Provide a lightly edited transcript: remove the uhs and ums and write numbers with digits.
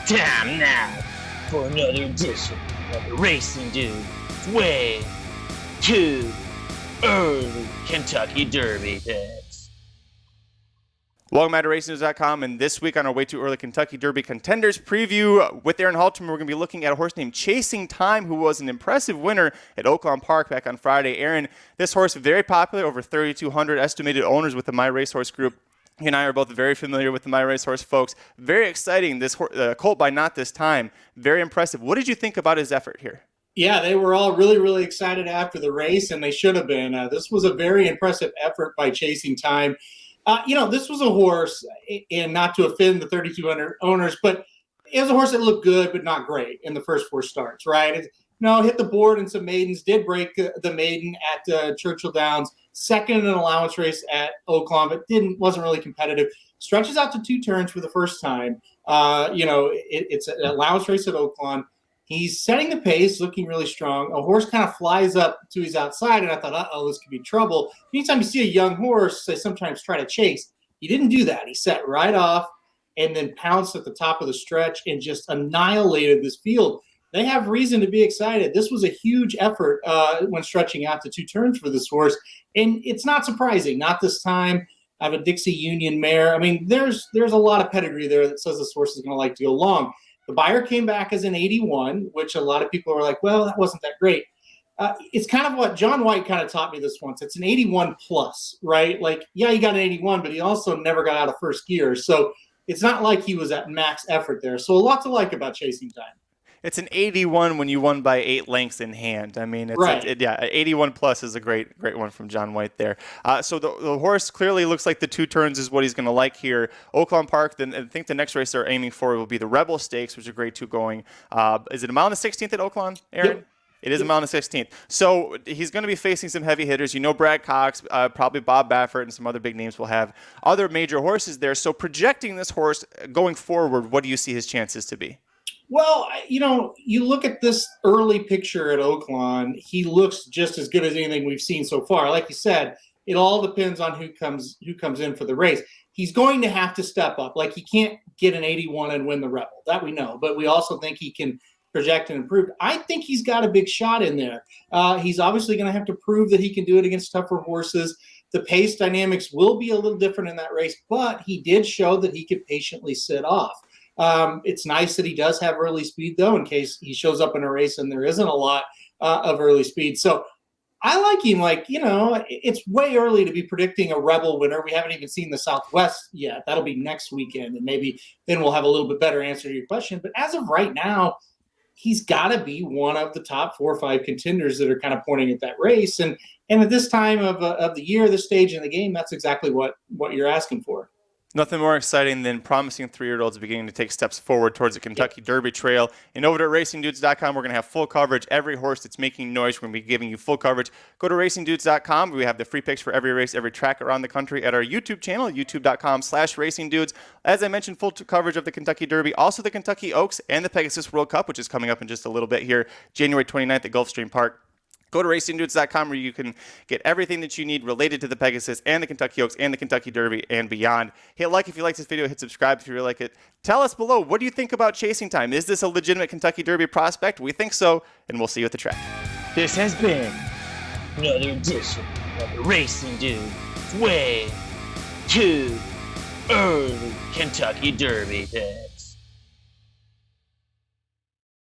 Time now for another edition of the Racing Dudes Way Too Early Kentucky Derby picks. Welcome back to RacingNews.com, and this week on our Way Too Early Kentucky Derby Contenders preview with Aaron Halterman, we're going to be looking at a horse named Chasing Time, who was an impressive winner at Oaklawn Park back on Friday. Aaron, this horse very popular, over 3,200 estimated owners with the My Racehorse Group. You and I are both very familiar with the My Racehorse folks. Very exciting. This colt by Not This Time. Very impressive. What did you think about his effort here? Yeah, they were all really excited after the race, and they should have been. This was a very impressive effort by Chasing Time. This was a horse, and not to offend the 3,200 owners, but it was a horse that looked good but not great in the first four starts, right? Hit the board in some maidens, did break the maiden at Churchill Downs, second in an allowance race at Oaklawn, but wasn't really competitive. Stretches out to two turns for the first time. It's an allowance race at Oaklawn. He's setting the pace, looking really strong. A horse kind of flies up to his outside, and I thought, this could be trouble. Anytime you see a young horse, they sometimes try to chase. He didn't do that. He set right off and then pounced at the top of the stretch and just annihilated this field. They have reason to be excited. This was a huge effort when stretching out to two turns for this horse, and it's not surprising. Not this time. I have a Dixie Union mare. I mean, there's a lot of pedigree there that says this horse is going to like to go long. The buyer came back as an 81, which a lot of people were like, well, that wasn't that great. It's kind of what John White kind of taught me this once. It's an 81 plus, right? Like, yeah, he got an 81, but he also never got out of first gear. So it's not like he was at max effort there. So a lot to like about Chasing Time. It's an 81 when you won by 8 lengths in hand. I mean, right. 81 plus is a great one from John White there. So the horse clearly looks like the two turns is what he's going to like here. Oaklawn Park, then I think the next race they're aiming for will be the Rebel Stakes, which is a grade 2 going. Is it a mile and the 16th at Oaklawn, Aaron? Yep. It is a mile and the 16th. So he's going to be facing some heavy hitters. Brad Cox, probably Bob Baffert, and some other big names will have other major horses there. So projecting this horse going forward, what do you see his chances to be? Well, you look at this early picture at Oaklawn, he looks just as good as anything we've seen so far. Like you said, it all depends on who comes in for the race. He's going to have to step up. Like, he can't get an 81 and win the Rebel. That we know. But we also think he can project and improve. I think he's got a big shot in there. He's obviously going to have to prove that he can do it against tougher horses. The pace dynamics will be a little different in that race, but he did show that he could patiently sit off. It's nice that he does have early speed, though, in case he shows up in a race and there isn't a lot of early speed. So I like him. It's way early to be predicting a Rebel winner. We haven't even seen the Southwest yet. That'll be next weekend, and maybe then we'll have a little bit better answer to your question. But as of right now, he's got to be one of the top 4 or 5 contenders that are kind of pointing at that race. And at this time of the year, this stage in the game, that's exactly what you're asking for. Nothing more exciting than promising 3-year-olds beginning to take steps forward towards the Kentucky Derby trail. And over to RacingDudes.com, we're going to have full coverage. Every horse that's making noise, we're going to be giving you full coverage. Go to RacingDudes.com. We have the free picks for every race, every track around the country at our YouTube channel, youtube.com/RacingDudes. As I mentioned, full coverage of the Kentucky Derby, also the Kentucky Oaks and the Pegasus World Cup, which is coming up in just a little bit here, January 29th at Gulfstream Park. Go to RacingDudes.com where you can get everything that you need related to the Pegasus and the Kentucky Oaks and the Kentucky Derby and beyond. Hit like if you like this video. Hit subscribe if you really like it. Tell us below, what do you think about Chasing Time? Is this a legitimate Kentucky Derby prospect? We think so, and we'll see you at the track. This has been another edition of the Racing Dudes Way Too Early Kentucky Derby picks.